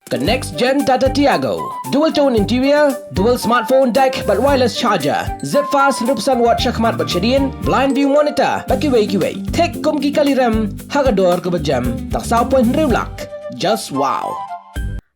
The next gen Tata Tiago. Dual tone interior, dual smartphone deck but wireless charger. Zip fast 100% watch Khmat bercedian, blind view monitor. Bagi way. Tek kum ki kali rem, hagador ke berjam. Tak saupoin rewlak. Just wow.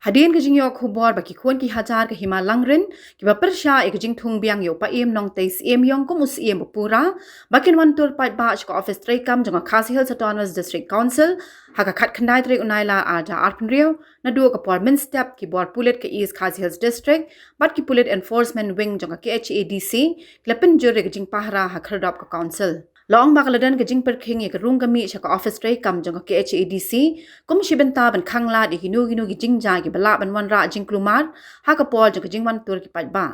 Hadirin ke jingyo khubor baki Khun ki Hajar ke Hima Langrin ki bapersha ek jing thung biang yo pa em nong tais em yong ko mus em pura bakin wantur pat ba ko office trekam jong Khasi Hills Autonomous District Council haka khat khandai trek unaila aja arpnrio na duo ka pormin step ki bor pulit ke East Khasi Hills District but ki pulit enforcement wing jong KHADC klapin jure ke jing Pahara ha khardop ka council Long bakaladan ke jing perking ye rung kami chaka office tray kam jong KHADC kum shibenta ban Khang la de ginu ki jing ja ki bala ban wan ra jing Khmat ha ka pol jong Jingwantur ki pat ba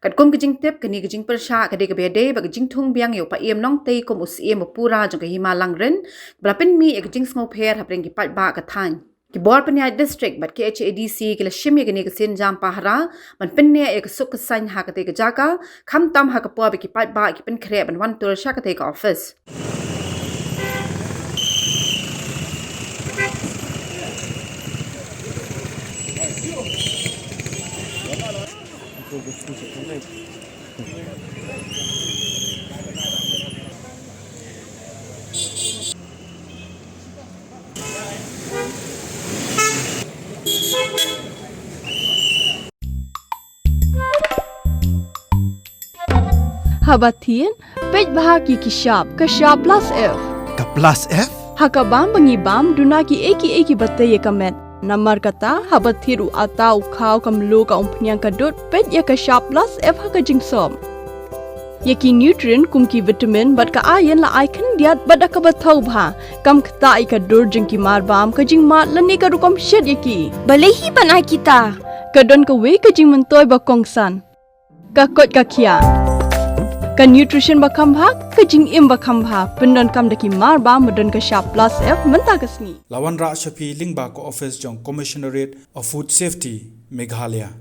kat kum ke jing tep ke ni ke jing persha ke de ke bede ba ke jing thung biang yo pa em nong te kum us em pura jong ke Hima Langrin bla pen mi ek jing sngo pher ha preng ki pat ba ka than ki bor penya district but KHADC ke la shim ye ke ni ke sin jam Pahara man pen ne ek suk ke san ha ka te ke jaka kham tam ha ka po ba ki pat ba ki pen khre ban wan tur sha ka te ka office Habatin, pej bahagi kishap, kashap plus F. Ka plus F? Hakabam bangibam dunaki eki bataye kamet. Namar kata habathiru atau kau kamlu ka umpnyang kadut pej ya kashap plus F haka jingsom. Yaki nutrient kumki vitamin bat ka ayan la icon diat bat akabatau bha. Kam kata ika dur jingki marbam ka jing mat lani ka rukom shed yaki. Balehi panai kita. Kadon ka we ka jing mentoy ba kongsan. Ka kot ka kia. Ka nutrition bakam bha ka jing im bakam bha pendon kam daki mar ba modon ka sharp plus F menta kasni Lawan ra shapi lingba ko office jong commissionerate of food safety Meghalaya